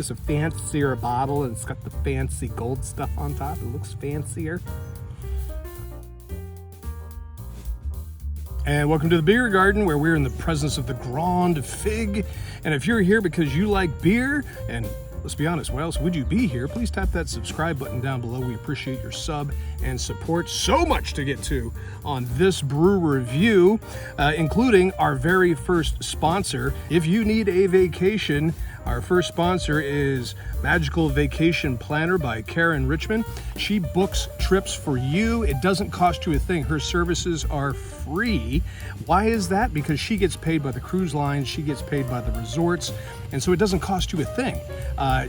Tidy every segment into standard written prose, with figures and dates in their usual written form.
It's a fancier bottle, and it's got the fancy gold stuff on top. It looks fancier. And welcome to the Beer Garden, where we're in the presence of the Grande Fig. And if you're here because you like beer, and let's be honest, why else would you be here? Please tap that subscribe button down below. We appreciate your sub and support. So much to get to on this brew review, including our very first sponsor. If you need a vacation, our first sponsor is Magical Vacation Planner by Karin Richman. She books trips for you. It doesn't cost you a thing. Her services are free. Why is that? Because she gets paid by the cruise lines, she gets paid by the resorts, and so it doesn't cost you a thing.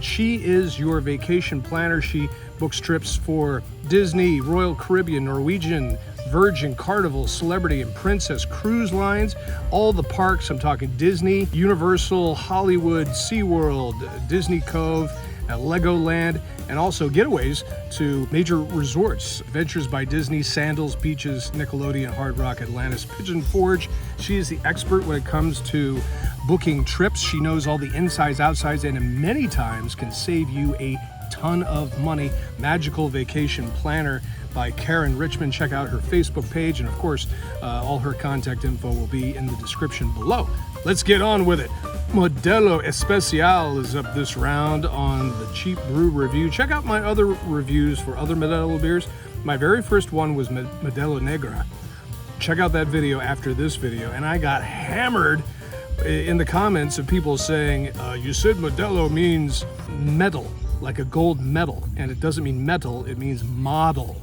She is your vacation planner. She books trips for Disney, Royal Caribbean, Norwegian, Virgin, Carnival, Celebrity, and Princess cruise lines, all the parks. I'm talking Disney, Universal, Hollywood, SeaWorld, Disney Cove, Legoland, and also getaways to major resorts. Adventures by Disney, Sandals, Beaches, Nickelodeon, Hard Rock, Atlantis, Pigeon Forge. She is the expert when it comes to booking trips. She knows all the insides, outsides, and many times can save you a ton of money. Magical Vacation Planner by Karin Richman. Check out her Facebook page, and of course, all her contact info will be in the description below. Let's get on with it. Modelo Especial is up this round on the Cheap Brew Review. Check out my other reviews for other Modelo beers. My very first one was Modelo Negra. Check out that video after this video, and I got hammered in the comments of people saying, you said Modelo means metal, like a gold medal, and it doesn't mean metal, it means model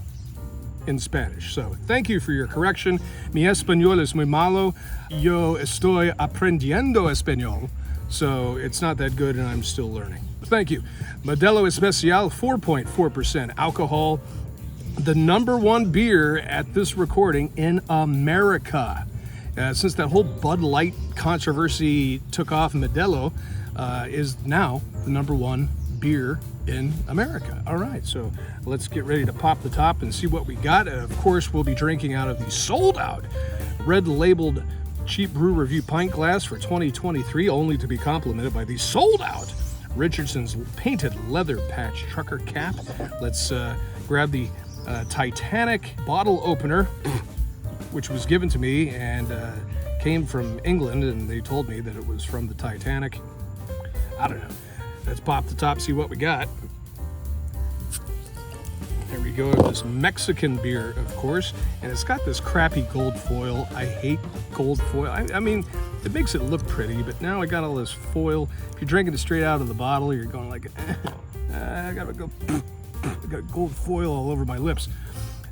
in Spanish. So thank you for your correction. Mi español es muy malo. Yo estoy aprendiendo español. So it's not that good and I'm still learning. Thank you. Modelo Especial, 4.4% alcohol. The #1 beer at this recording in America. Since that whole Bud Light controversy took off, Modelo is now the #1 beer in America. All right, so let's get ready to pop the top and see what we got. And of course, we'll be drinking out of the sold out red labeled Cheap Brew Review pint glass for 2023, only to be complemented by the sold out Richardson's painted leather patch trucker cap. Let's grab the Titanic bottle opener, which was given to me and came from England, and they told me that it was from the Titanic. I don't know. Let's pop the top, see what we got. There we go, this Mexican beer, of course, and it's got this crappy gold foil. I hate gold foil. I mean, it makes it look pretty, but now I got all this foil. If you're drinking it straight out of the bottle, you're going like, I got gold foil all over my lips.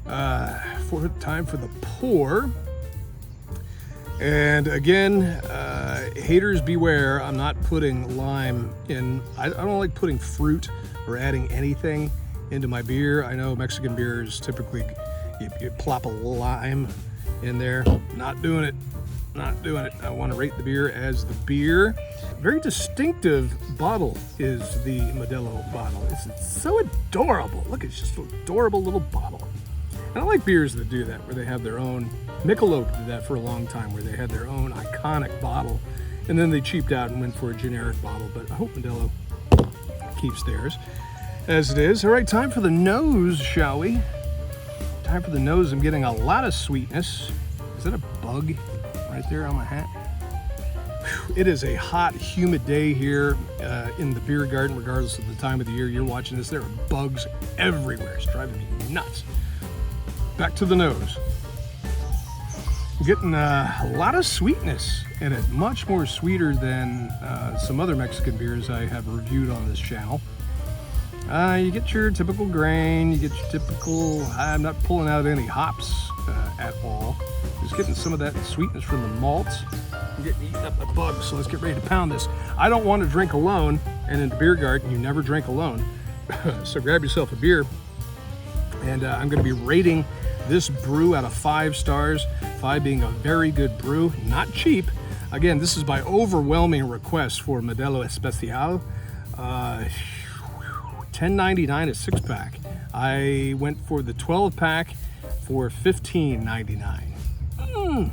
Time for the pour. And again, haters beware. I'm not putting lime in. I don't like putting fruit or adding anything into my beer. I know Mexican beers typically you plop a lime in there. Not doing it. Not doing it. I want to rate the beer as the beer. Very distinctive bottle is the Modelo bottle. It's so adorable. Look, it's just an adorable little bottle. And I like beers that do that, where they have their own. Michelob did that for a long time, where they had their own iconic bottle, and then they cheaped out and went for a generic bottle. But I hope Modelo keeps theirs as it is. All right, time for the nose, shall we? Time for the nose. I'm getting a lot of sweetness. Is that a bug right there on my hat? Whew. It is a hot, humid day here in the beer garden, regardless of the time of the year you're watching this. There are bugs everywhere. It's driving me nuts. Back to the nose. Getting a lot of sweetness in it, much more sweeter than some other Mexican beers I have reviewed on this channel. You get your typical grain, you get your typical, I'm not pulling out any hops at all. Just getting some of that sweetness from the malts. I'm getting eaten up by bugs, so let's get ready to pound this. I don't want to drink alone, and in the beer garden, you never drink alone. So grab yourself a beer, and I'm going to be rating this brew out of 5 stars, 5 being a very good brew, not cheap. Again, this is by overwhelming request for Modelo Especial. $10.99 a 6-pack. I went for the 12-pack for $15.99.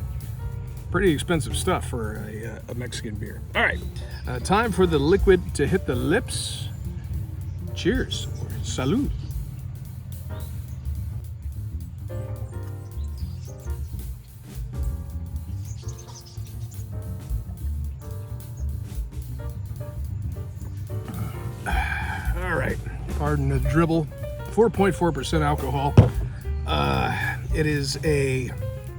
Pretty expensive stuff for a Mexican beer. All right, time for the liquid to hit the lips. Cheers. Salud. All right, pardon the dribble. 4.4% alcohol. It is a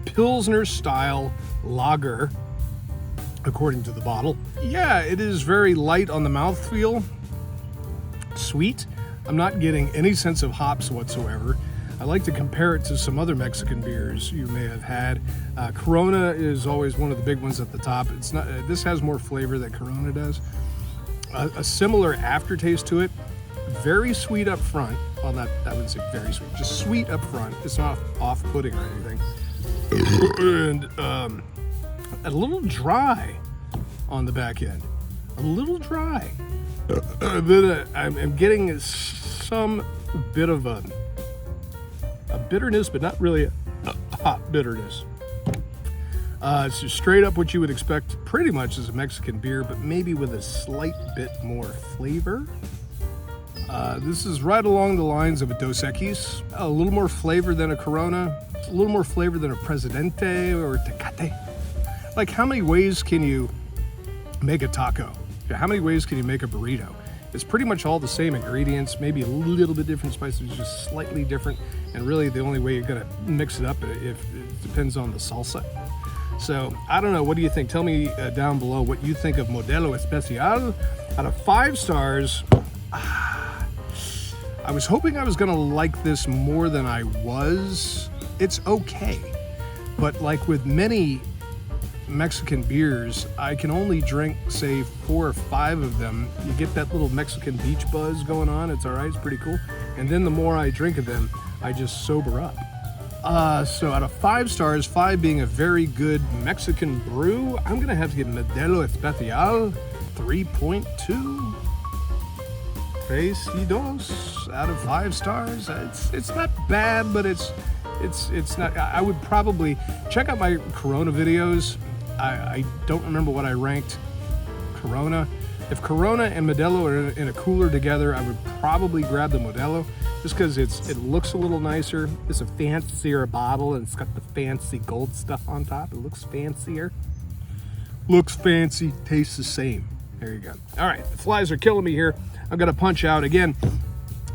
Pilsner style lager, according to the bottle. Yeah, it is very light on the mouthfeel. Sweet. I'm not getting any sense of hops whatsoever. I like to compare it to some other Mexican beers you may have had. Corona is always one of the big ones at the top. It's not. This has more flavor than Corona does. A similar aftertaste to it. Very sweet up front. Well, not, I wouldn't say very sweet. Just sweet up front. It's not off-putting or anything. And a little dry on the back end. A little dry. Then I'm getting some bit of a bitterness, but not really a hot bitterness. It's just straight up what you would expect pretty much as a Mexican beer, but maybe with a slight bit more flavor. This is right along the lines of a Dos Equis. A little more flavor than a Corona. A little more flavor than a Presidente or Tecate. Like, how many ways can you make a taco? How many ways can you make a burrito? It's pretty much all the same ingredients, maybe a little bit different spices, just slightly different. And really the only way you're gonna mix it up, if it depends on the salsa. So I don't know, what do you think? Tell me down below what you think of Modelo Especial. Out of 5 stars, I was hoping I was gonna like this more than I was. It's okay, but like with many Mexican beers, I can only drink, say, 4 or 5 of them. You get that little Mexican beach buzz going on. It's all right, it's pretty cool. And then the more I drink of them, I just sober up. So out of 5 stars, 5 being a very good Mexican brew, I'm gonna have to give Modelo Especial 3.2. 3.2 out of 5 stars. It's not bad, but it's not. I would probably check out my Corona videos. I don't remember what I ranked Corona. If Corona and Modelo are in a cooler together, I would probably grab the Modelo just because it looks a little nicer. It's a fancier bottle and it's got the fancy gold stuff on top. It looks fancier. Looks fancy, tastes the same. There you go. All right, the flies are killing me here. I'm gonna punch out again.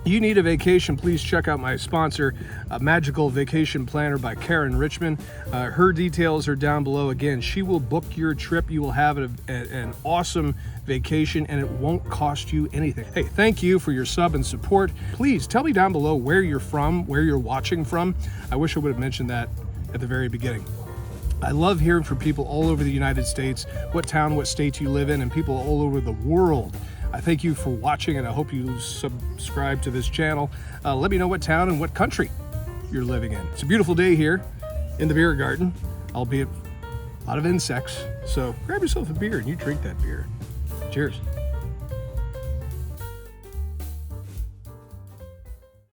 You need a vacation, please check out my sponsor, Magical Vacation Planner by Karin Richman. Her details are down below. Again, she will book your trip. You will have an awesome vacation and it won't cost you anything. Hey, thank you for your sub and support. Please tell me down below where you're from, where you're watching from. I wish I would have mentioned that at the very beginning. I love hearing from people all over the United States, what town, what state you live in, and people all over the world. I thank you for watching, and I hope you subscribe to this channel. Let me know what town and what country you're living in. It's a beautiful day here in the beer garden, albeit a lot of insects. So grab yourself a beer and you drink that beer. Cheers.